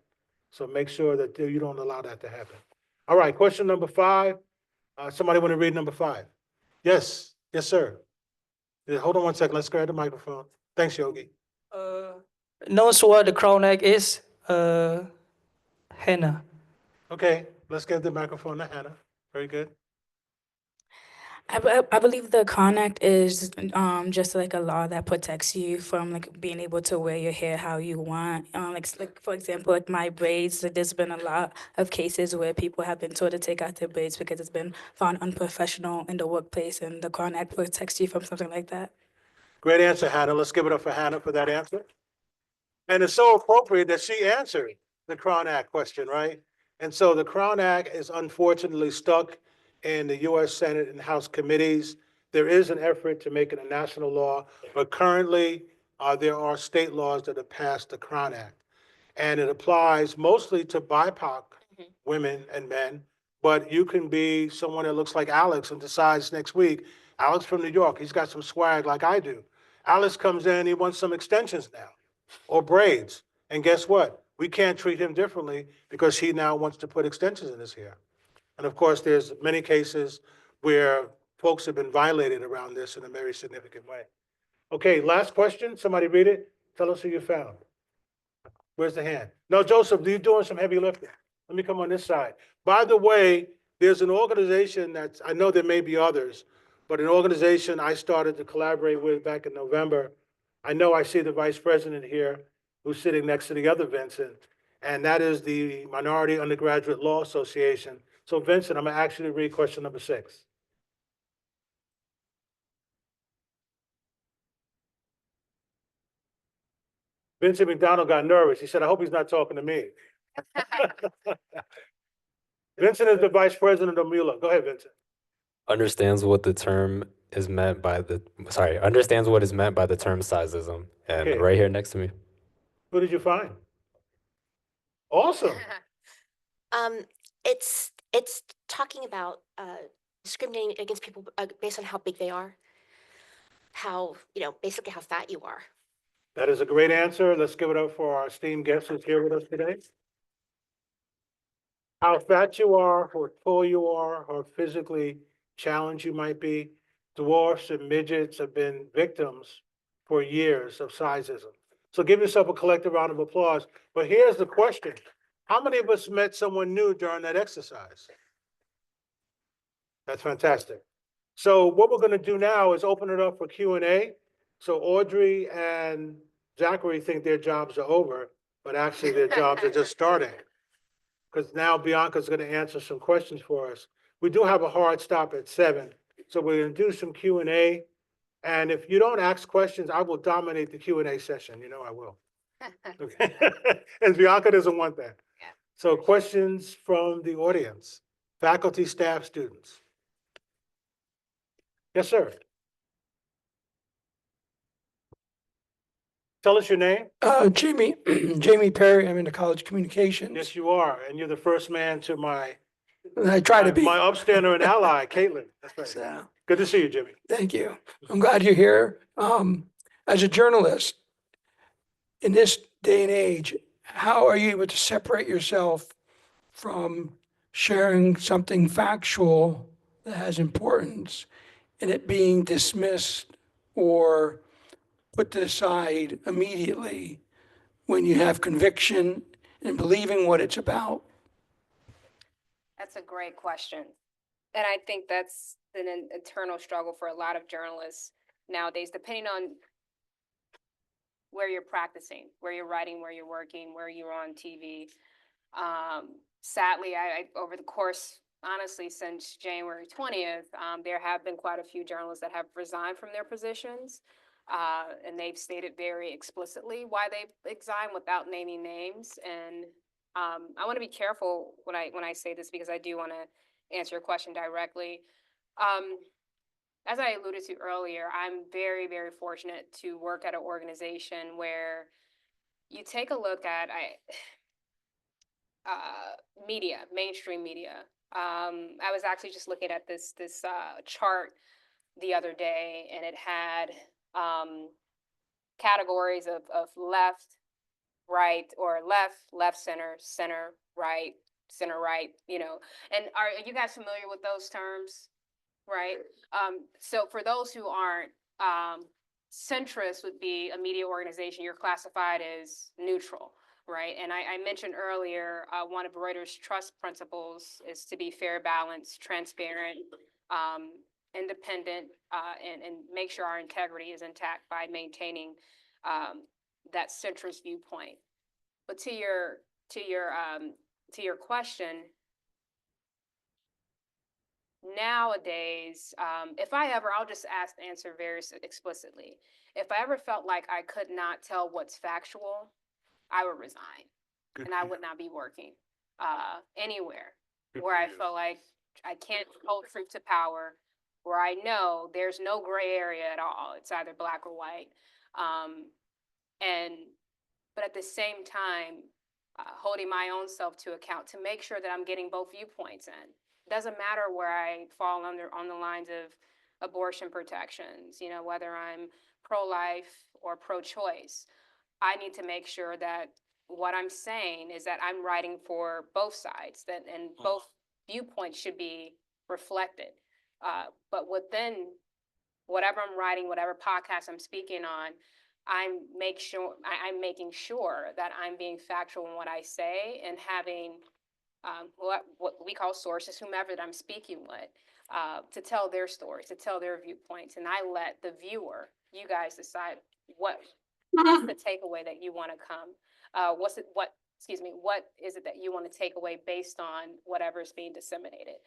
So make sure that you don't allow that to happen. All right, question number 5. Somebody want to read number 5? Yes, yes, sir. Yeah, hold on one second. Let's grab the microphone. Thanks, Yogi. Knows what the crown egg is? Henna. Okay, let's give the microphone to Hannah. Very good. I believe the Con Act is just like a law that protects you from like being able to wear your hair how you want. Like for example, like my braids. Like, there's been a lot of cases where people have been told to take out their braids because it's been found unprofessional in the workplace, and the Con Act protects you from something like that. Great answer, Hannah. Let's give it up for Hannah for that answer. And it's so appropriate that she answered the Crown Act question, right? And so the Crown Act is unfortunately stuck in the US Senate and House committees. There is an effort to make it a national law, but currently there are state laws that have passed the Crown Act. And it applies mostly to BIPOC women and men, but you can be someone that looks like Alex and decides next week, Alex from New York, he's got some swag like I do. Alex comes in, he wants some extensions now or braids. And guess what? We can't treat him differently because he now wants to put extensions in his hair. And of course, there's many cases where folks have been violated around this in a very significant way. Okay, last question. Somebody read it. Tell us who you found. Where's the hand? No, Joseph, you're doing some heavy lifting. Let me come on this side. By the way, there's an organization that's, I know there may be others, but an organization I started to collaborate with back in November. I know I see the vice president here who's sitting next to the other Vincent, and that is the Minority Undergraduate Law Association. So Vincent, I'm gonna ask you to read question number 6. Vincent McDonald got nervous. He said, I hope he's not talking to me. Vincent is the vice president of MULA. Go ahead, Vincent. Understands what the term is meant by the, understands what is meant by the term sizeism. And Okay. right here next to me. Who did you find? Awesome. It's talking about discriminating against people based on how big they are. how, basically how fat you are. That is a great answer. Let's give it up for our esteemed guest who's here with us today. How fat you are, how tall you are, how physically challenged you might be. Dwarfs and midgets have been victims for years of sizeism. So give yourself a collective round of applause. But here's the question. How many of us met someone new during that exercise? That's fantastic. So what we're going to do now is open it up for Q&A. So Audrey and Zachary think their jobs are over, but actually their jobs are just starting. Because now Bianca's going to answer some questions for us. We do have a hard stop at 7, so we're going to do some Q&A. And if you don't ask questions, I will dominate the Q&A session. You know I will. Okay. And Bianca doesn't want that. So questions from the audience, faculty, staff, students. Yes, sir. Tell us your name. Jamie, Jamie Perry, I'm into college communications. Yes, you are. And you're the first man to my I try to be. my upstander and ally, Caitlin. That's right. So, Good to see you, Jimmy. thank you. I'm glad you're here. As a journalist, in this day and age, how are you able to separate yourself from sharing something factual that has importance and it being dismissed or put to the side immediately when you have conviction and believing what it's about? That's a great question. And I think that's an eternal struggle for a lot of journalists nowadays, depending on where you're practicing, where you're writing, where you're working, where you're on TV. Sadly, I over the course, honestly, since January 20th, there have been quite a few journalists that have resigned from their positions. And they've stated very explicitly why they've resigned without naming names. And I want to be careful when I say this, because I do want to answer your question directly. As I alluded to earlier, I'm very, very fortunate to work at an organization where you take a look at media, mainstream media. I was actually just looking at this chart the other day, and it had categories of left, right, or left, center, right, And are you guys familiar with those terms? Right. So for those who aren't, centrist would be a media organization. You're classified as neutral, right? And I mentioned earlier, one of Reuters' trust principles is to be fair, balanced, transparent, independent, and make sure our integrity is intact by maintaining that centrist viewpoint. But to your question, nowadays, if I ever, I'll just answer very explicitly. If I ever felt like I could not tell what's factual, I would resign. Good And for I you. would not be working anywhere Good where for I you. felt like I can't hold truth to power, where I know there's no gray area at all. It's either black or white. But at the same time, holding my own self to account to make sure that I'm getting both viewpoints in. Doesn't matter where I fall on the lines of abortion protections, whether I'm pro-life or pro-choice. I need to make sure that what I'm saying is that I'm writing for both sides, and both viewpoints should be reflected. But within whatever I'm writing, whatever podcast I'm speaking on, I'm making sure that I'm being factual in what I say, and having what we call sources, whomever that I'm speaking with, to tell their stories, to tell their viewpoints. And I let the viewer, you guys, decide what's the takeaway that you want to come. What is it that you want to take away based on whatever is being disseminated?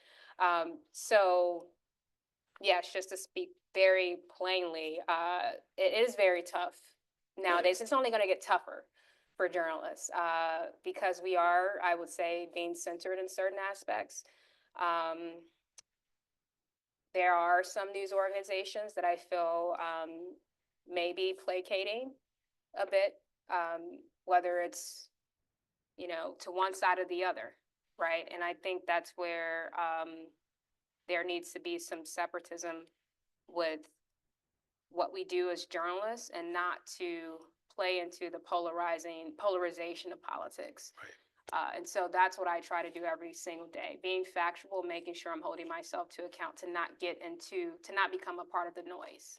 So yes, just to speak very plainly, it is very tough nowadays. It's only going to get tougher for journalists, because we are, I would say, being censored in certain aspects. There are some news organizations that I feel may be placating a bit, whether it's, to one side or the other, right? And I think that's where there needs to be some separatism with what we do as journalists and not to play into the polarization of politics. And so that's what I try to do every single day, being factual, making sure I'm holding myself to account to not become a part of the noise.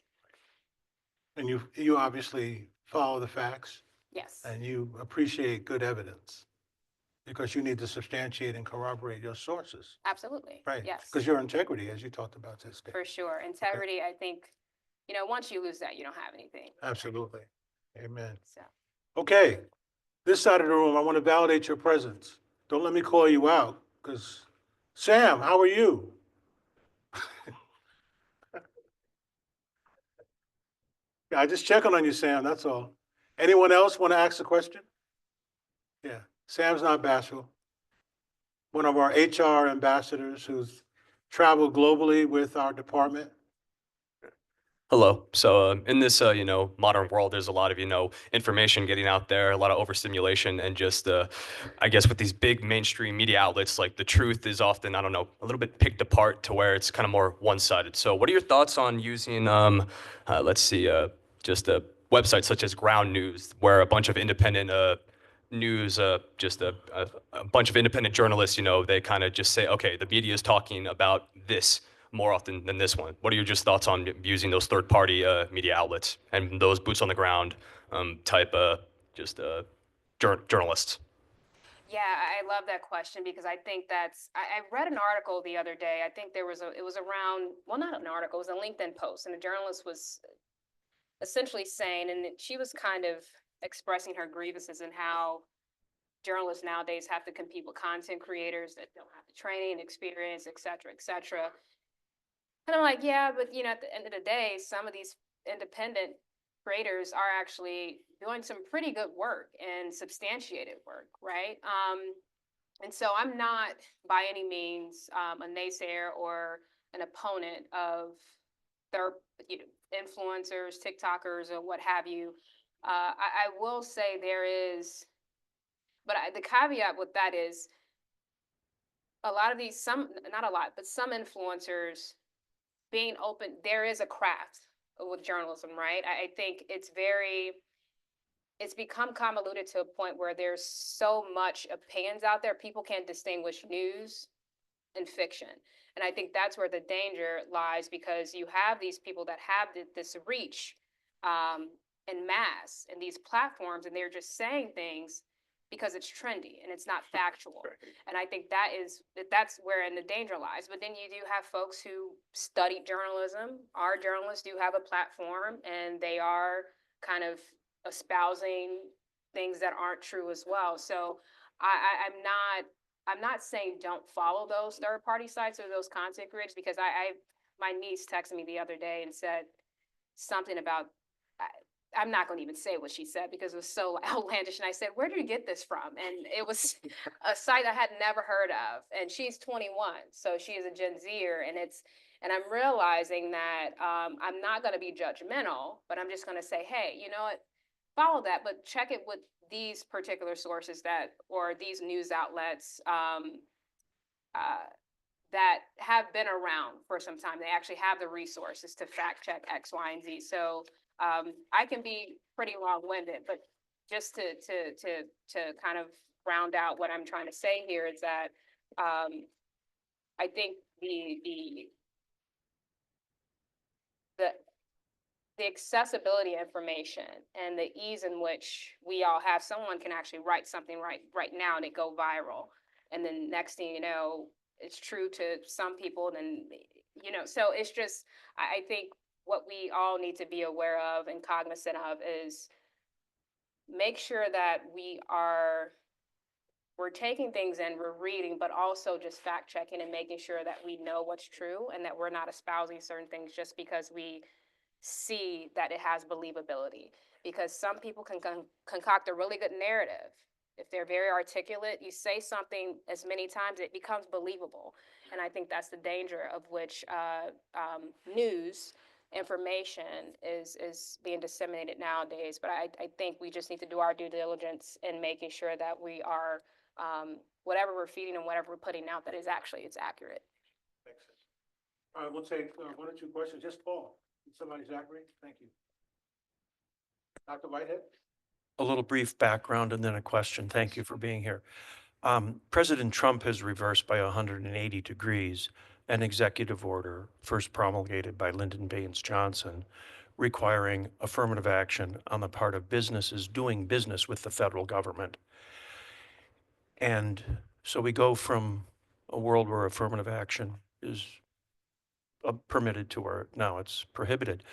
And you obviously follow the facts Yes, and you appreciate good evidence because you need to substantiate and corroborate your sources, absolutely. right? Yes, Because your integrity, as you talked about this day. for sure. Integrity, I think, once you lose that, you don't have anything. Absolutely. Amen. So, Okay, this side of the room, I want to validate your presence. Don't let me call you out, because Sam, how are you? Yeah, I just checking on you, Sam, that's all. Anyone else want to ask a question? Yeah, Sam's not bashful. One of our HR ambassadors who's traveled globally with our department. Hello. So in this, modern world, there's a lot of, information getting out there, a lot of overstimulation, and just, I guess, with these big mainstream media outlets, like the truth is often, I don't know, a little bit picked apart to where it's kind of more one-sided. So what are your thoughts on using, just a website such as Ground News, where a bunch of independent news, just a bunch of independent journalists, they kind of just say, okay, the media is talking about this more often than this one. What are your just thoughts on using those third-party media outlets and those boots on the ground type journalists? yeah, I love that question because I think I read an article the other day. I think it was around, well, not an article, it was a LinkedIn post, and the journalist was essentially saying, and she was kind of expressing her grievances and how journalists nowadays have to compete with content creators that don't have the training, experience, et cetera, et cetera. And I'm like, yeah, but at the end of the day, some of these independent creators are actually doing some pretty good work and substantiated work, right? And so I'm not by any means a naysayer or an opponent of their influencers, TikTokers, or what have you. I will say there is, but the caveat with that is a lot of these, not a lot, but some influencers being open, there is a craft with journalism, right? I think it's become convoluted to a point where there's so much opinions out there, people can't distinguish news and fiction. And I think that's where the danger lies because you have these people that have this reach en masse and these platforms, and they're just saying things because it's trendy and it's not factual. And I think that's where the danger lies. But then you do have folks who study journalism. Our journalists do have a platform and they are kind of espousing things that aren't true as well. So I'm not saying don't follow those third-party sites or those content creators because my niece texted me the other day and said something about, I'm not going to even say what she said because it was so outlandish. And I said, where did you get this from? And it was a site I had never heard of. And she's 21, so she is a Gen Zer. And I'm realizing that I'm not going to be judgmental, but I'm just going to say, hey, you know what? Follow that, but check it with these particular sources or these news outlets that have been around for some time. They actually have the resources to fact check X, Y, and Z. So I can be pretty long-winded, but just to kind of round out what I'm trying to say here is that I think the accessibility of information and the ease in which we all have, someone can actually write something right now and it go viral. And then next thing you know, it's true to some people, then, so it's just, I think what we all need to be aware of and cognizant of is make sure that we're taking things in, we're reading, but also just fact checking and making sure that we know what's true and that we're not espousing certain things just because we see that it has believability. Because some people can concoct a really good narrative. If they're very articulate, you say something as many times, it becomes believable. And I think that's the danger of which news information is being disseminated nowadays. But I think we just need to do our due diligence in making sure that we are, whatever we're feeding and whatever we're putting out, that it's accurate. Makes sense. All right, we'll take one or two questions. Just Paul. Somebody, Zachary, thank you. Dr. Whitehead? A little brief background and then a question. Thank you for being here. President Trump has reversed by 180 degrees an executive order first promulgated by Lyndon Baines Johnson requiring affirmative action on the part of businesses doing business with the federal government. And so we go from a world where affirmative action is permitted to where now it's prohibited.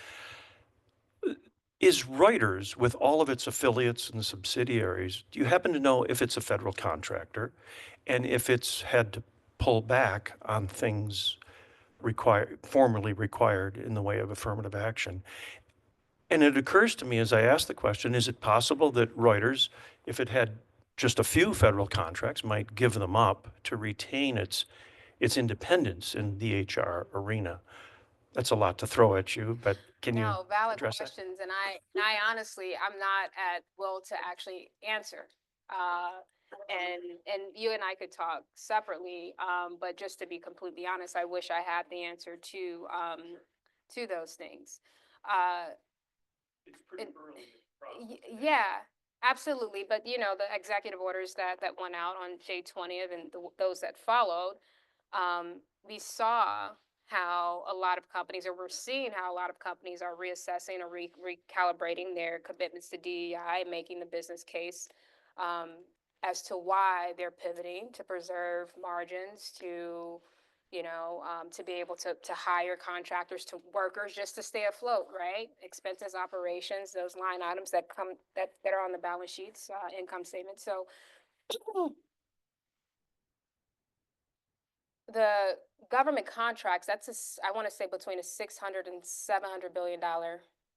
Is Reuters, with all of its affiliates and subsidiaries, do you happen to know if it's a federal contractor and if it's had to pull back on things formerly required in the way of affirmative action? And it occurs to me as I ask the question, is it possible that Reuters, if it had just a few federal contracts, might give them up to retain its independence in the HR arena? That's a lot to throw at you, but can you No, valid address that? questions, and I honestly, I'm not at will to actually answer. And you and I could talk separately, but just to be completely honest, I wish I had the answer to those things. It's pretty it- early. in the process. Yeah, absolutely. But you know, the executive orders that went out on J20th and those that followed, we saw how a lot of companies, or we're seeing how a lot of companies are reassessing or recalibrating their commitments to DEI, making the business case as to why they're pivoting to preserve margins, to to be able to hire contractors to workers just to stay afloat, right? Expenses, operations, those line items that are on the balance sheets, income statement. So the government contracts, I want to say between a $600 and $700 billion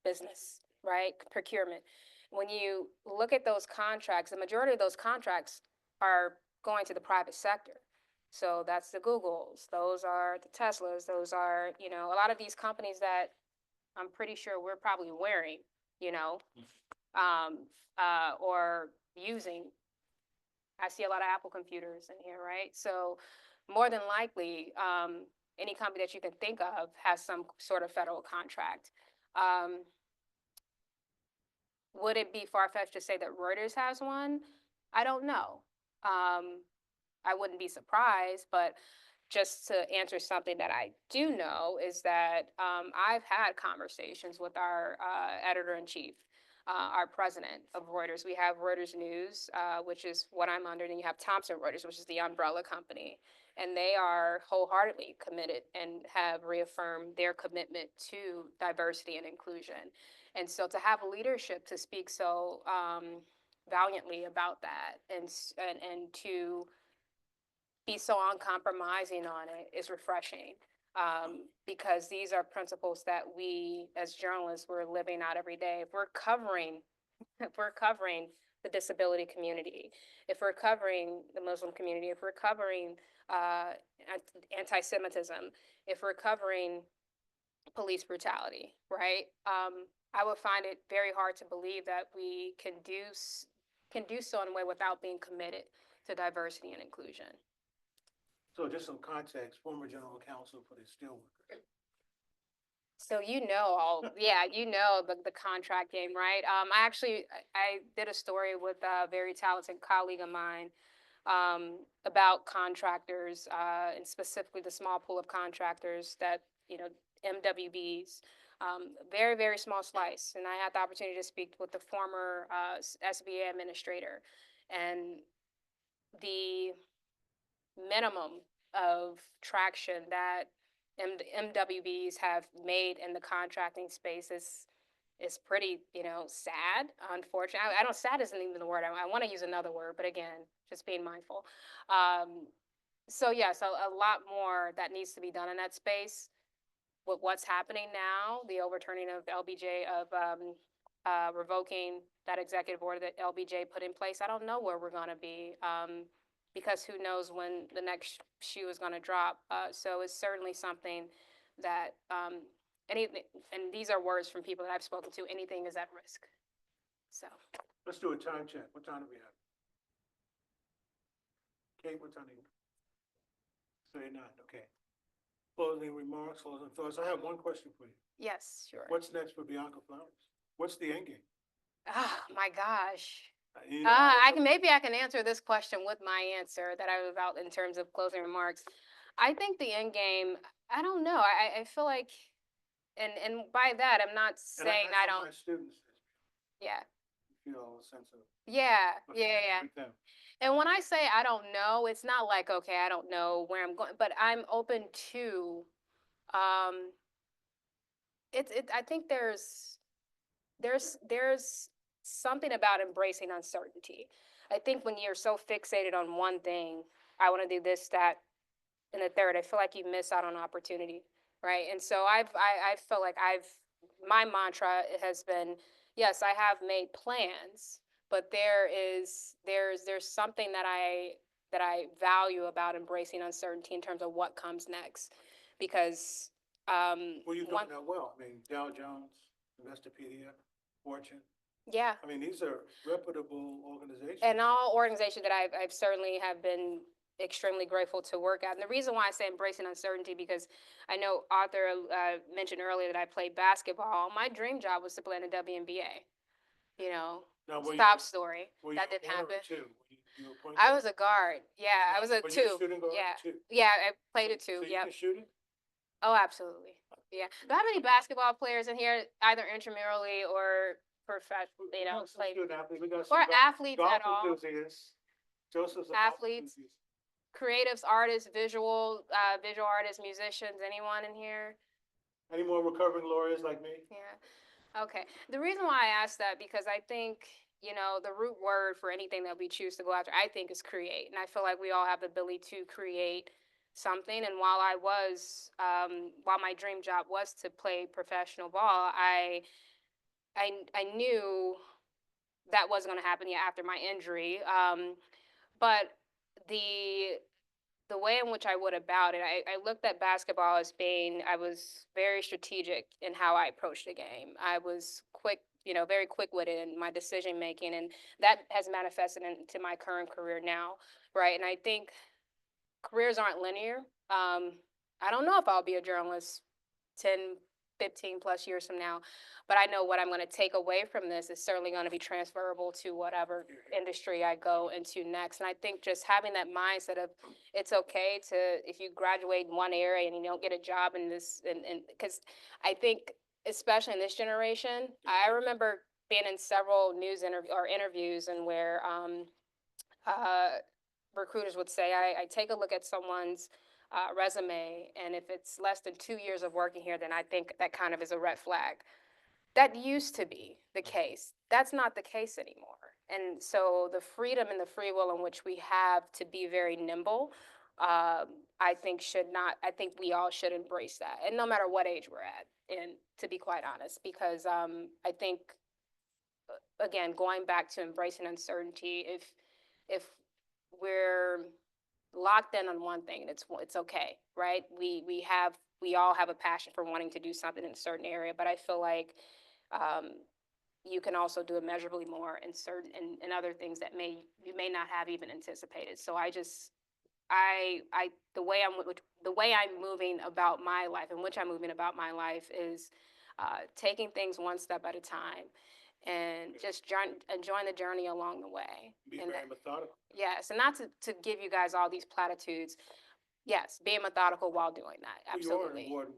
business, right? Procurement. When you look at those contracts, the majority of those contracts are going to the private sector. So that's the Googles, those are the Teslas, those are, a lot of these companies that I'm pretty sure we're probably wearing, or using. I see a lot of Apple computers in here, right? So more than likely, any company that you can think of has some sort of federal contract. Would it be far-fetched to say that Reuters has one? I don't know. I wouldn't be surprised, but just to answer something that I do know is that I've had conversations with our editor-in-chief, our president of Reuters. We have Reuters News, which is what I'm under, and you have Thomson Reuters, which is the umbrella company. And they are wholeheartedly committed and have reaffirmed their commitment to diversity and inclusion. And so to have leadership to speak so valiantly about that and to be so uncompromising on it is refreshing, because these are principles that we as journalists, we're living out every day. If we're covering the disability community, if we're covering the Muslim community, if we're covering anti-Semitism, if we're covering police brutality, right? I would find it very hard to believe that we can do so in a way without being committed to diversity and inclusion. So just some context, former general counsel for the steelworkers. So the contract game, right? I did a story with a very talented colleague of mine about contractors, and specifically the small pool of contractors that, MWBs, very, very small slice. And I had the opportunity to speak with the former SBA administrator, and the minimum of traction that MWBs have made in the contracting space is pretty, sad, unfortunately. I don't, sad isn't even the word. I want to use another word, but again, just being mindful. So yes, a lot more that needs to be done in that space. With what's happening now, the overturning of LBJ, of revoking that executive order that LBJ put in place, I don't know where we're going to be, because who knows when the next shoe is going to drop. So it's certainly something that anything, and these are words from people that I've spoken to, anything is at risk. So Let's do a time check. What time do we have? Kate, what time do you? 39, okay. Closing remarks, closing thoughts. I have one question for you. Yes, sure. What's next for Bianca Flowers? What's the end game? Oh, my gosh. You know, Maybe I can answer this question with my answer that I was about in terms of closing remarks. I think the end game, I don't know. I feel like, and by that, I'm not and saying that's I what don't, my students yeah. feel a sense of. Yeah, yeah. with them. And when I say I don't know, it's not like, okay, I don't know where I'm going, but I'm open to, um, I think there's something about embracing uncertainty. I think when you're so fixated on one thing, I want to do this, that, and the third, I feel like you miss out on opportunity, right? And so I feel like my mantra has been, yes, I have made plans, but there's something that I value about embracing uncertainty in terms of what comes next, because Well, you're one, doing that well. I mean, Dow Jones, Investopedia, Fortune. yeah. I mean, these are reputable organizations. And all organizations that I've certainly have been extremely grateful to work at. And the reason why I say embracing uncertainty, because I know Arthur mentioned earlier that I played basketball. My dream job was to play in the WNBA. You know, Now, top story. were you That didn't one or happen. two? You were point I guard? was a guard. Yeah, I was a Were you a two. shooting guard? Yeah, Two. yeah, I played a two. So you Yep. can shoot it? Oh, absolutely. Yeah. Do I have any basketball players in here, either intramurally or professional? You know, Some played student athletes. We got some or athletes golf at all? enthusiasts. Joseph's a golf Athletes, enthusiast. creatives, artists, visual artists, musicians, anyone in here? Any more recovering lawyers like me? Yeah. Okay. The reason why I asked that, because I think, the root word for anything that we choose to go after, I think, is create. And I feel like we all have the ability to create something. And while my dream job was to play professional ball, I knew that wasn't going to happen yet after my injury. But the way in which I went about it, I looked at basketball as being, I was very strategic in how I approached the game. I was quick, very quick-witted in my decision-making, and that has manifested into my current career now, right? And I think careers aren't linear. I don't know if I'll be a journalist 10, 15 plus years from now, but I know what I'm going to take away from this is certainly going to be transferable to whatever industry I go into next. And I think just having that mindset of it's okay if you graduate in one area and you don't get a job in this, and because I think, especially in this generation, I remember being in several news interviews and where recruiters would say, I take a look at someone's resume, and if it's less than 2 years of working here, then I think that kind of is a red flag. That used to be the case. That's not the case anymore. And so the freedom and the free will in which we have to be very nimble, I think we all should embrace that. And no matter what age we're at, and to be quite honest, because I think, again, going back to embracing uncertainty, if we're locked in on one thing, and it's okay, right? We all have a passion for wanting to do something in a certain area, but I feel like you can also do immeasurably more in other things that you may not have even anticipated. So the way I'm moving about my life, in which I'm moving about my life, is taking things one step at a time, and just enjoying the journey along the way. Be And very methodical. yes, and not to give you guys all these platitudes. Yes, being methodical while doing that. Absolutely. You are an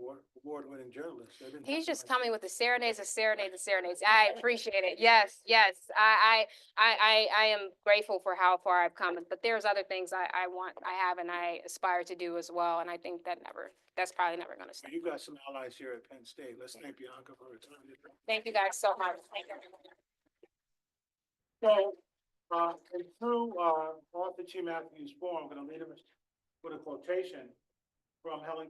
award-winning journalist. He's just coming with the serenades. I appreciate it. Yes, yes. I am grateful for how far I've come, but there's other things I have, and I aspire to do as well. And I think that's probably never going to stop. You've got some allies here at Penn State. Let's thank Bianca for her time. Thank you guys so much. Thank you. So, in true Arthur G. Matthews form, I'm going to lead us with a quotation from Helen